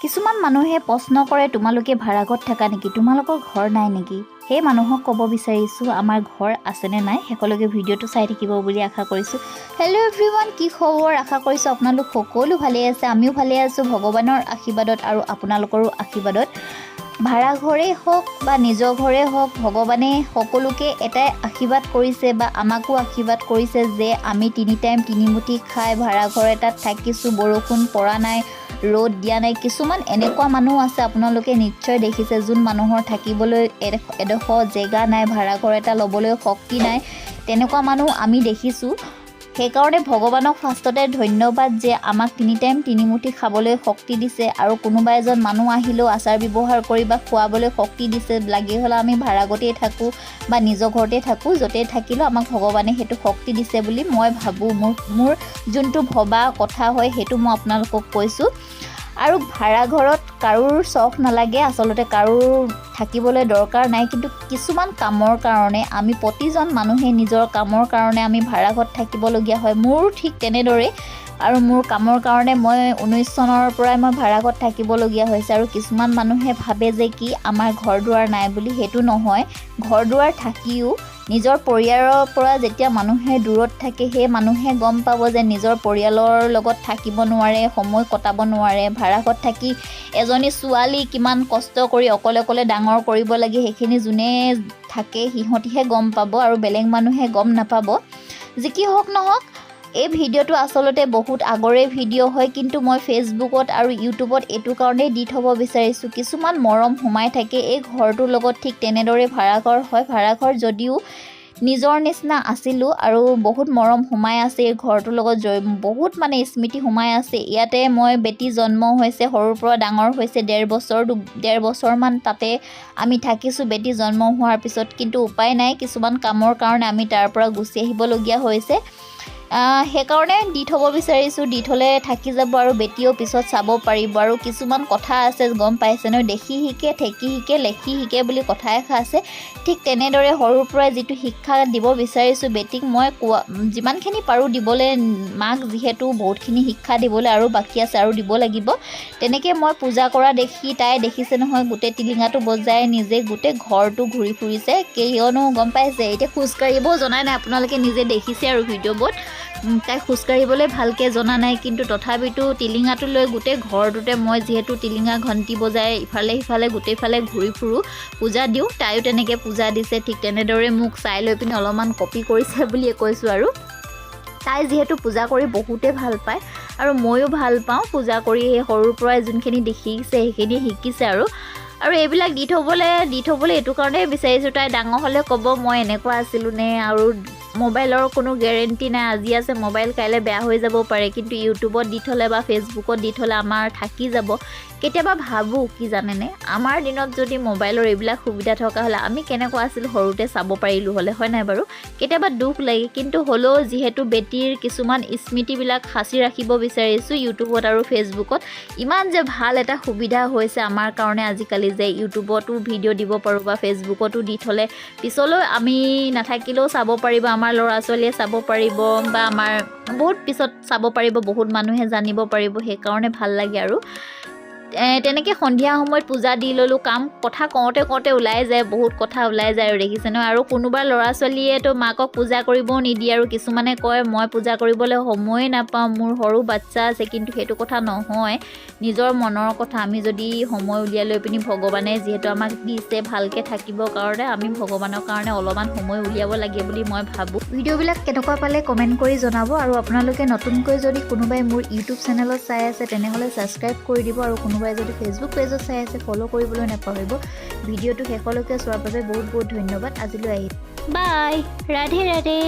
কিছুমান মানুহে প্ৰশ্ন কৰে তোমালোকে ভাড়াঘৰত থাকা নেকি, তোমালোকৰ ঘৰ নাই নেকি? সেই মানুহক ক'ব বিচাৰিছোঁ আমাৰ ঘৰ আছেনে নাই, সকলোকে ভিডিঅ'টো চাই থাকিব বুলি আশা কৰিছোঁ। হেল্ল' এভৰিৱান, কি খবৰ? আশা কৰিছোঁ আপোনালোক সকলো ভালেই আছে, আমিও ভালেই আছোঁ ভগৱানৰ আশীৰ্বাদত আৰু আপোনালোকৰো আশীৰ্বাদত। ভাড়াঘৰেই হওক বা নিজৰ ঘৰেই হওক, ভগৱানে সকলোকে এটাই আশীৰ্বাদ কৰিছে বা আমাকো আশীৰ্বাদ কৰিছে যে আমি তিনি টাইম তিনিমুঠি খাই ভাড়াঘৰ এটাত থাকিছোঁ, বৰষুণ পৰা নাই, ৰ'দ দিয়া নাই। কিছুমান এনেকুৱা মানুহ আছে আপোনালোকে নিশ্চয় দেখিছে যোন মানুহৰ থাকিবলৈ এডোখৰ জেগা নাই, ভাড়াঘৰ এটা ল'বলৈ শক্তি নাই, তেনেকুৱা মানুহ আমি দেখিছোঁ। সেইকাৰণে ভগৱানক ফাৰ্ষ্টতে ধন্যবাদ যে আমাক তিনি টাইম তিনিমুঠি খাবলৈ শক্তি দিছে আৰু কোনোবা এজন মানুহ আহিলেও আচাৰ ব্যৱহাৰ কৰি বা খোৱাবলৈ শক্তি দিছে। লাগি হ'লে আমি ভাড়াঘৰতেই থাকোঁ বা নিজৰ ঘৰতে থাকোঁ, য'তেই থাকিলেও আমাক ভগৱানে সেইটো শক্তি দিছে বুলি মই ভাবোঁ। মোৰ যোনটো ভবা কথা হয় সেইটো মই আপোনালোকক কৈছোঁ। আৰু ভাড়াঘৰত কাৰোৰ চখ নালাগে, আচলতে কাৰোৰ থাকিবলৈ দৰকাৰ নাই, কিন্তু কিছুমান কামৰ কাৰণে আমি প্ৰতিজন মানুহে নিজৰ কামৰ কাৰণে আমি ভাড়াঘৰত থাকিবলগীয়া হয়। মোৰো ঠিক তেনেদৰে, আৰু মোৰ কামৰ কাৰণে মই 19 চনৰ পৰাই মই ভাড়াঘৰত থাকিবলগীয়া হৈছে। আৰু কিছুমান মানুহে ভাবে যে কি আমাৰ ঘৰ দুৱাৰ নাই বুলি, সেইটো নহয়। ঘৰ দুৱাৰ থাকিও নিজৰ পৰিয়ালৰ পৰা যেতিয়া মানুহে দূৰত থাকে সেই মানুহে গম পাব যে নিজৰ পৰিয়ালৰ লগত থাকিব নোৱাৰে, সময় কটাব নোৱাৰে। ভাড়াঘৰত থাকি এজনী ছোৱালী কিমান কষ্ট কৰি অকলে অকলে ডাঙৰ কৰিব লাগে সেইখিনি যোনে থাকে সিহঁতিহে গম পাব আৰু বেলেগ মানুহে গম নাপাব। যি কি হওক নহওক, এই ভিডিঅ'টো আচলতে বহুত আগৰে ভিডিঅ' হয়, কিন্তু মই ফেচবুকত আৰু ইউটিউবত এইটো কাৰণেই দি থ'ব বিচাৰিছোঁ। কিছুমান মৰম সোমাই থাকে এই ঘৰটোৰ লগত, ঠিক তেনেদৰে ভাড়াঘৰ হয়। ভাড়াঘৰ যদিও নিজৰ নিচিনা আছিলোঁ আৰু বহুত মৰম সোমাই আছে এই ঘৰটোৰ লগত, বহুত মানে স্মৃতি সোমাই আছে। ইয়াতে মই বেটি জন্ম হৈছে, সৰুৰ পৰা ডাঙৰ হৈছে, 1.5 বছৰমান তাতে আমি থাকিছোঁ বেটি জন্ম হোৱাৰ পিছত, কিন্তু উপায় নাই, কিছুমান কামৰ কাৰণে আমি তাৰ পৰা গুচি আহিবলগীয়া হৈছে। সেইকাৰণে দি থ'ব বিচাৰিছোঁ, দি থ'লে থাকি যাব আৰু বেটিও পিছত চাব পাৰিব। আৰু কিছুমান কথা আছে গম পাইছে ন, দেখি শিকে, ঠেকি শিকে, লেখি শিকে বুলি কথা এষাৰ আছে। ঠিক তেনেদৰে সৰুৰ পৰাই যিটো শিক্ষা দিব বিচাৰিছোঁ বেটিক, মই যিমানখিনি পাৰোঁ দিবলৈ, মাক যিহেতু বহুতখিনি শিক্ষা দিবলৈ আৰু বাকী আছে আৰু দিব লাগিব। তেনেকৈ মই পূজা কৰা দেখি তাই দেখিছে নহয়, গোটেই টিলিঙাটো বজাই নিজে গোটেই ঘৰটো ঘূৰি ফুৰিছে। কিয়নো গম পাইছে, এতিয়া খোজকাঢ়িবও জনাই নাই, আপোনালোকে নিজে দেখিছে আৰু ভিডিঅ'বোৰত তাই খোজকাঢ়িবলৈ ভালকৈ জনা নাই, কিন্তু তথাপিতো টিলিঙাটো লৈ গোটেই ঘৰটোতে, মই যিহেতু টিলিঙা ঘণ্টি বজাই ইফালে সিফালে গোটেইফালে ঘূৰি ফুৰোঁ, পূজা দিওঁ, তাইও তেনেকৈ পূজা দিছে। ঠিক তেনেদৰে মোক চাই লৈ পিনি অলপমান কপি কৰিছে বুলিয়ে কৈছোঁ। আৰু তাই যিহেতু পূজা কৰি বহুতেই ভাল পায় আৰু ময়ো ভাল পাওঁ পূজা কৰি, সেই সৰুৰ পৰাই যোনখিনি দেখিছে সেইখিনি শিকিছে। আৰু এইবিলাক দি থ'বলৈ এইটো কাৰণেই বিচাৰিছোঁ, তাই ডাঙৰ হ'লে ক'ব মই এনেকুৱা আছিলোঁ নে। আৰু মোবাইলৰ কোনো গেৰেণ্টি নাই, আজি আছে মোবাইল কাইলৈ বেয়া হৈ যাব পাৰে, কিন্তু ইউটিউবত দি থ'লে বা ফেচবুকত দি থ'লে আমাৰ থাকি যাব। কেতিয়াবা ভাবোঁ কি জানেনে, আমাৰ দিনত যদি মোবাইলৰ এইবিলাক সুবিধা থকা হ'লে আমি কেনেকুৱা আছিলোঁ, সৰুতে চাব পাৰিলোঁ হ'লে, হয় নাই বাৰু? কেতিয়াবা দুখ লাগে, কিন্তু হ'লেও যিহেতু বেটীৰ কিছুমান স্মৃতিবিলাক সাঁচি ৰাখিব বিচাৰিছোঁ ইউটিউবত আৰু ফেচবুকত। ইমান যে ভাল এটা সুবিধা হৈছে আমাৰ কাৰণে আজিকালি, যে ইউটিউবতো ভিডিঅ' দিব পাৰোঁ বা ফেচবুকতো দি থ'লে পিছলৈ আমি নাথাকিলেও চাব পাৰিব, আমাৰ ল'ৰা ছোৱালীয়ে চাব পাৰিব বা আমাৰ বহুত পিছত চাব পাৰিব, বহুত মানুহে জানিব পাৰিব। সেইকাৰণে ভাল লাগে। আৰু তেনেকৈ সন্ধিয়া সময়ত পূজা দি ল'লোঁ, কথা কওঁতে ওলাই যায়, বহুত কথা ওলাই যায় আৰু দেখিছে ন। আৰু কোনোবা ল'ৰা ছোৱালীয়েতো মাকক পূজা কৰিবও নিদিয়ে, আৰু কিছুমানে কয় মই পূজা কৰিবলৈ সময়ে নাপাওঁ, মোৰ সৰু বাচ্ছা আছে, কিন্তু সেইটো কথা নহয়, নিজৰ মনৰ কথা। আমি যদি সময় উলিয়াই লৈ পিনি, ভগৱানে যিহেতু আমাক দিছে ভালকৈ থাকিবৰ কাৰণে, আমি ভগৱানৰ কাৰণে অলপমান সময় উলিয়াব লাগে বুলি মই ভাবোঁ। ভিডিঅ'বিলাক কেনেকুৱা পালে কমেণ্ট কৰি জনাব। আৰু আপোনালোকে নতুনকৈ যদি কোনোবাই মোৰ ইউটিউব চেনেলত চাই আছে তেনেহ'লে ছাবস্ক্ৰাইব কৰি দিব, আৰু কোনোবাই যদি ফেচবুক পেজত চাই আছে ফ'ল' কৰিবলৈ নাপাহৰিব। ভিডিঅ'টো শেষলৈকে চোৱাৰ বাবে বহুত বহুত ধন্যবাদ। আজিলৈ আহিম, বাই, ৰাধে ৰাধে।